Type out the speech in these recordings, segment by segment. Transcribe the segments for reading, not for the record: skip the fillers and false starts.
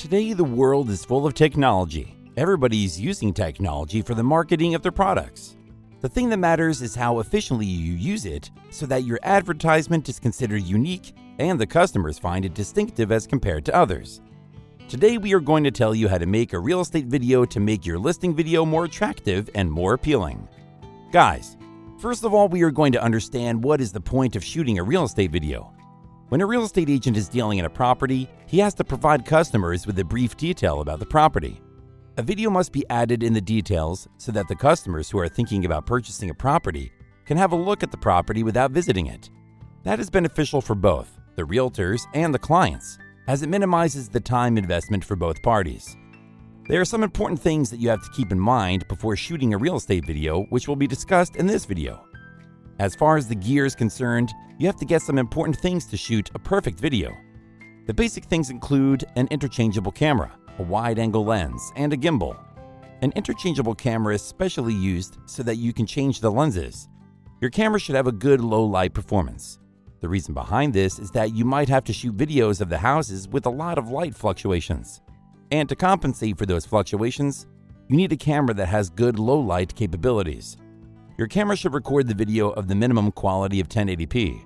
Today, the world is full of technology. Everybody's using technology for the marketing of their products. The thing that matters is how efficiently you use it so that your advertisement is considered unique and the customers find it distinctive as compared to others. Today, we are going to tell you how to make a real estate video to make your listing video more attractive and more appealing. Guys, first of all, we are going to understand what is the point of shooting a real estate video. When a real estate agent is dealing in a property, he has to provide customers with a brief detail about the property. A video must be added in the details so that the customers who are thinking about purchasing a property can have a look at the property without visiting it. That is beneficial for both the realtors and the clients, as it minimizes the time investment for both parties. There are some important things that you have to keep in mind before shooting a real estate video, which will be discussed in this video. As far as the gear is concerned, you have to get some important things to shoot a perfect video. The basic things include an interchangeable camera, a wide-angle lens, and a gimbal. An interchangeable camera is specially used so that you can change the lenses. Your camera should have a good low-light performance. The reason behind this is that you might have to shoot videos of the houses with a lot of light fluctuations. And to compensate for those fluctuations, you need a camera that has good low-light capabilities. Your camera should record the video of the minimum quality of 1080p.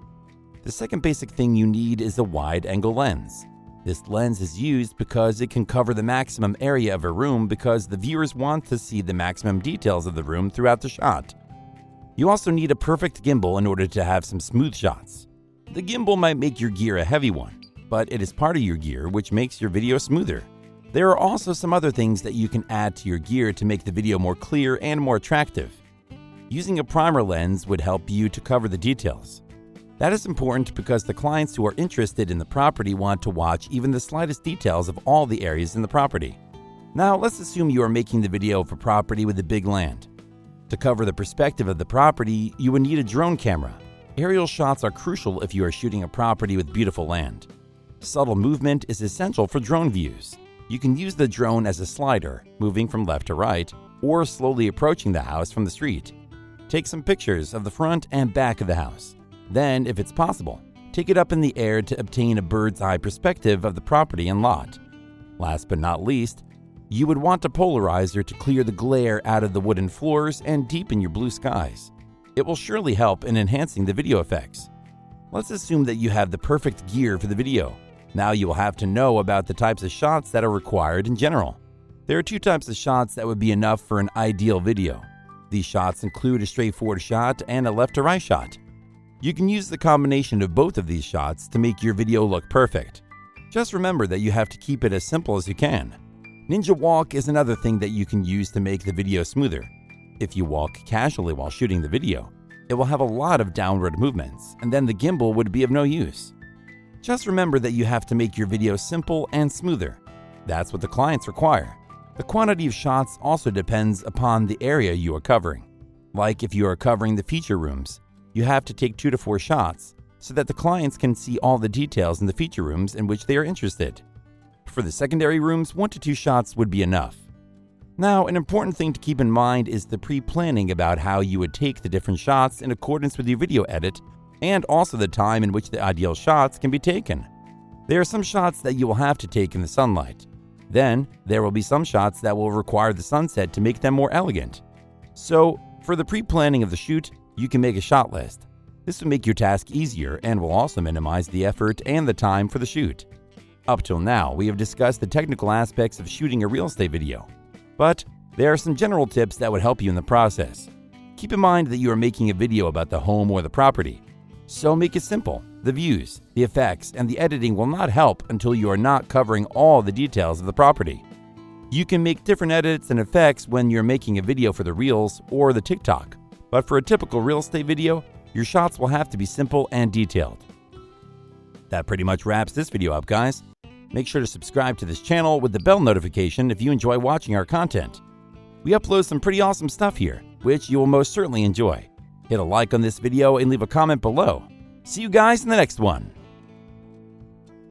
The second basic thing you need is a wide-angle lens. This lens is used because it can cover the maximum area of a room because the viewers want to see the maximum details of the room throughout the shot. You also need a perfect gimbal in order to have some smooth shots. The gimbal might make your gear a heavy one, but it is part of your gear which makes your video smoother. There are also some other things that you can add to your gear to make the video more clear and more attractive. Using a primer lens would help you to cover the details. That is important because the clients who are interested in the property want to watch even the slightest details of all the areas in the property. Now, let's assume you are making the video of a property with a big land. To cover the perspective of the property, you would need a drone camera. Aerial shots are crucial if you are shooting a property with beautiful land. Subtle movement is essential for drone views. You can use the drone as a slider, moving from left to right, or slowly approaching the house from the street. Take some pictures of the front and back of the house. Then, if it's possible, take it up in the air to obtain a bird's eye perspective of the property and lot. Last but not least, you would want a polarizer to clear the glare out of the wooden floors and deepen your blue skies. It will surely help in enhancing the video effects. Let's assume that you have the perfect gear for the video. Now you will have to know about the types of shots that are required in general. There are two types of shots that would be enough for an ideal video. These shots include a straightforward shot and a left to right shot. You can use the combination of both of these shots to make your video look perfect. Just remember that you have to keep it as simple as you can. Ninja walk is another thing that you can use to make the video smoother. If you walk casually while shooting the video, it will have a lot of downward movements, and then the gimbal would be of no use. Just remember that you have to make your video simple and smoother. That's what the clients require. The quantity of shots also depends upon the area you are covering. Like if you are covering the feature rooms, you have to take 2 to 4 shots so that the clients can see all the details in the feature rooms in which they are interested. For the secondary rooms, 1 to 2 shots would be enough. Now, an important thing to keep in mind is the pre-planning about how you would take the different shots in accordance with your video edit, and also the time in which the ideal shots can be taken. There are some shots that you will have to take in the sunlight. Then, there will be some shots that will require the sunset to make them more elegant. So, for the pre-planning of the shoot, you can make a shot list. This will make your task easier and will also minimize the effort and the time for the shoot. Up till now, we have discussed the technical aspects of shooting a real estate video. But there are some general tips that would help you in the process. Keep in mind that you are making a video about the home or the property. So make it simple. The views, the effects, and the editing will not help until you are not covering all the details of the property. You can make different edits and effects when you're making a video for the Reels or the TikTok, but for a typical real estate video, your shots will have to be simple and detailed. That pretty much wraps this video up, guys. Make sure to subscribe to this channel with the bell notification if you enjoy watching our content. We upload some pretty awesome stuff here, which you will most certainly enjoy. Hit a like on this video and leave a comment below. See you guys in the next one.